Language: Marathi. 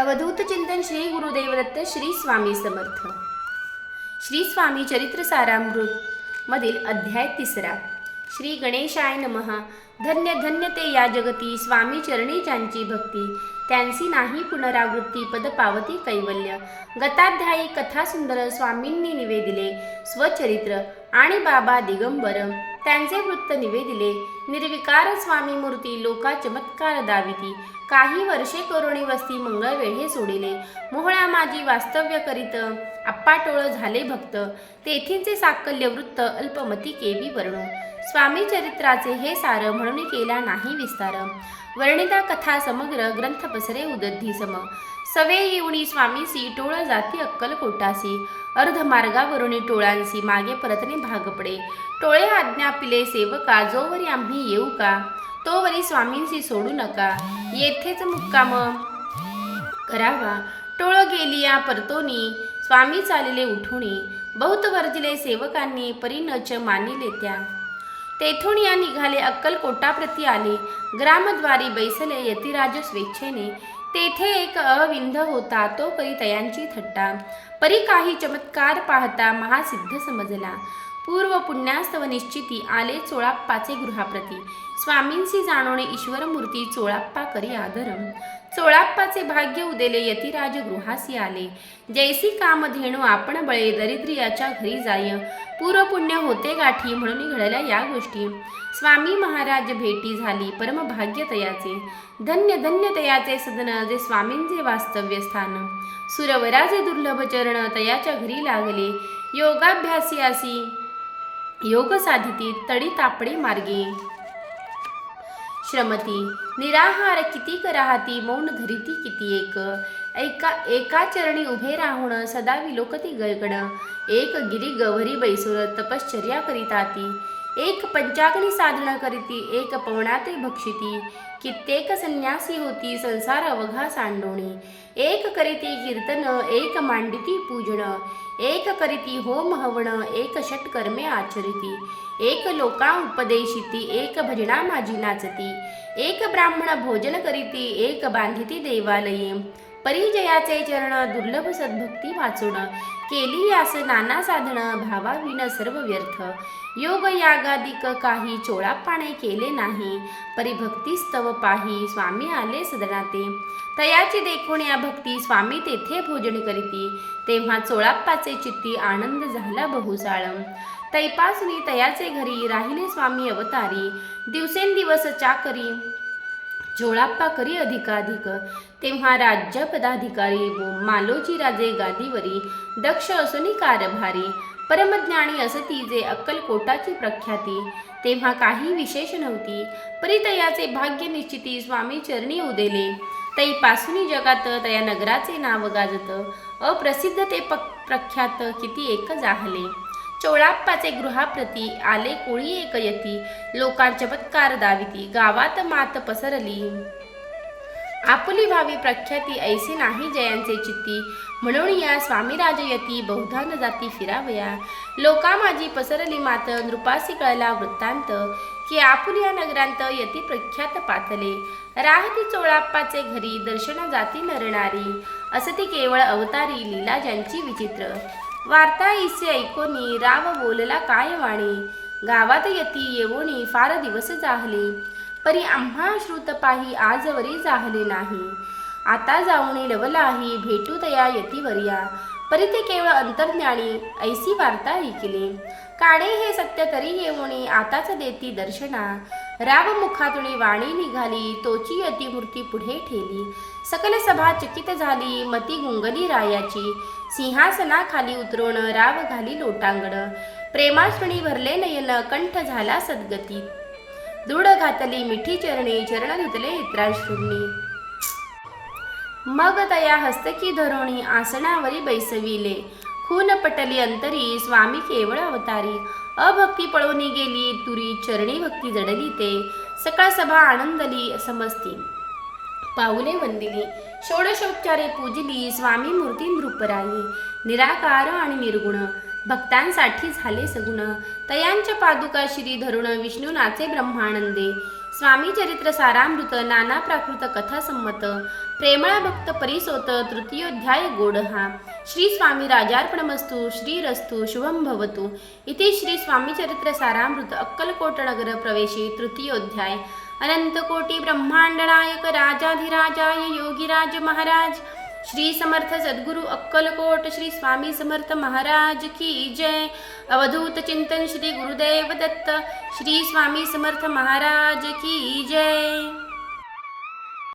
अवधूत चिंतन श्री गुरुदेव दत्त श्री स्वामी समर्थ. श्री स्वामी चरित्र सारामृत मधील अध्याय 3. श्री गणेशाय नमः. धन्य धन्य ते या जगती स्वामी चरणी ज्यांची भक्ती, त्यांची नाही पुनरावृत्ती पद पावती कैवल्य. गताध्यायी कथा सुंदर स्वामींनी निवेदिले स्वचरित्र आणि बाबा दिगंबर त्यांचे वृत्त निवेदिले. निर्विकार स्वामी मूर्ती लोका चमत्कार दाविती, काही वर्षे करोणी वस्ती मंगळवेढे सोडिले. मोहळा माझी वास्तव्य करीत अप्पाटोळ झाले भक्त, तेथींचे साकल्य वृत्त अल्पमती केवी वर्णो. स्वामी चरित्राचे हे सार म्हणून केला नाही विस्तार, वर्णिता कथा समग्र ग्रंथ पसरे उदधी सम. सवे येऊनी स्वामीसी टोळ जाती अक्कलकोटासी, अर्धमार्गावरुणी टोळांसी मागे परतणे भाग पडे. टोळे आज्ञा पिले सेवका, जोवरी आम्ही येऊ का, तोवरी स्वामींसी सोडू नका, येथेच मुक्काम करावा. टोळ गेलिया परतोनी, स्वामी चालिले उठोणी, बहुत वर्जिले सेवकांनी परी नच मानिले त्या. तेथून या निघाले अक्कलकोटाप्रती आले, ग्रामद्वारी बैसले यतिराज स्वेच्छेने. तेथे एक अविंध होता, तो करी तयांची थट्टा, परी काही चमत्कार पाहता महासिद्ध समजला. पूर्व पुण्यास्तव निश्चिती आले चोळाप्पाचे गृहाप्रती, स्वामींसी जाणोणे ईश्वर मूर्ती चोळाप्पा करी आदरम. चोळाप्पाचे भाग्य उदेले यतिराज गृहासी आले, जैसी कामधेणू आपण बळे दरिद्रियाच्या घरी जाय. पूर्व पुण्य होते गाठी म्हणून घडल्या या गोष्टी, स्वामी महाराज भेटी झाली परम भाग्य तयाचे. धन्य धन्य तयाचे सदन जे स्वामींचे वास्तव्य स्थान, सुरवराजे दुर्लभ चरण तयाच्या घरी लागले. योगाभ्यासी आसी योग साधिती, तडी तापडी मार्गी श्रमती. निराहार कितीक राहती, मौन धरिती किती एक. एका चरणी उभे राहून सदा विलोकती गगन. एक गिरी गवरी बैसूर तपश्चर्या करिता ती, एक पंचाग्नी साधना करीती, एक पवनाते भक्षिती. कित्येक संन्यासी होती संसार अवघा सांडोणी, एक करीती कीर्तन, एक मांडिती पूजन, एक करीती होम हवन, एक षटकर्मे आचरिती. एक लोका उपदेशिती, एक भजना माझी नाचती, एक ब्राह्मण भोजन करीती, एक बांधिती देवालये. परिजयाचे चरण दुर्लभ सद्भक्ती वाचून, केली यास नाना साधन भावाविन सर्व व्यर्थ. योग यागादिक काही चोळाप्पाने केले नाही, परिभक्तीस्तव पाही स्वामी आले सदनाते. तयाची देखून या भक्ती स्वामी तेथे भोजन करीती, तेव्हा चोळाप्पाचे चित्ती आनंद झाला बहुसाळ. तैपासुनी तयाचे घरी राहिले स्वामी अवतारी, दिवसेंदिवस चाकरी चोळाप्पा करी अधिकाधिक. तेव्हा राज्य पदाधिकारी मालोजी राजे गादीवरी, दक्ष असुनी कारभारी, परमज्ञानी असती जे अक्कलकोटाची प्रख्याती. तेव्हा काही विशेष नव्हती, परितयाचे भाग्य निश्चिती स्वामी चरणी उदेले. तैपासुनी जगात तया नगराचे नाव गाजत, अप्रसिद्ध ते प्रख्यात किती एक जाहले. चोळाप्पाचे गृहाप्रती आले कोळी एक यती, लोकांचे चमत्कार दाविती, गावात मात पसरली. आपुली व्हावी प्रख्याती, ऐसी नाही जयांचे चित्ती, म्हणून या स्वामी राजयती बहुधा न जाती फिरावया. लोका माझी पसरली मात, नृपासी कळला वृत्तांत, की आपुली या नगरांत यती प्रख्यात पातले. राहती चोळाप्पाचे घरी, दर्शन जाती नरणारी, असती केवळ अवतारी, लीला ज्यांची विचित्र. वार्ता इसे ऐकोनी, राव बोलला काय वाणी, गावात यती येवोनी फार दिवस जाहले. परी आम्हा श्रुत पाही आजवरी जाहले नाही, आता जाऊनी लवलाही भेटू तया यतीवर्या. परी ते केवळ अंतर्ज्ञानी ऐसी वार्ता ऐकले, काणे हे सत्य तरी येवोनी आताच देती दर्शना. राव मुखातुनी वाणी निघाली, तोची यतिमूर्ती पुढे ठेली. सकल सभा चकित झाली, मती गुंगली रायाची, सिंहासनाखाली उतरून राव घाली लोटांगण. प्रेमाश्रुणी भरले नयन, कंठ झाला सद्गती, दृढ घातली मिठी चरणी, चरण धुतले इत्राश्रुंनी. मग तया हस्तकी धरोणी आसनावरी बैसविले, खून पटली अंतरी स्वामी केवळ अवतारी. अभक्ती पळवणी गेली तुरी, चरणी भक्ती जडली ते, सकळ सभा आनंदली समजती, पाऊले वंदिली. षोडशोपचारे पूजली स्वामी मूर्ती नृपराई, निराकार आणि निर्गुण, भक्तांसाठी झाले सगुण. तयांच्या पादुका शिरी धरुण विष्णू नाचे ब्रह्मानंदे, स्वामी चरित्र सारामृत नाना प्राकृत कथा संमत प्रेमळा भक्त परिसोत तृतीयोध्याय गोडहा. श्री स्वामी राजार्पणमस्तु. श्रीरस्तु शुभम भवतु. इति श्री स्वामी चरित्र सारामृत अक्कलकोट नगर प्रवेशे तृतीयोध्याय. अनंत कोटी ब्रह्मांड नायक राजाधिराजाय योगीराज महाराज श्री समर्थ सद्गुरु अक्कलकोट श्री स्वामी समर्थ महाराज की जय. अवधूत चिंतन श्री गुरुदेव दत्त श्री स्वामी समर्थ महाराज की जय.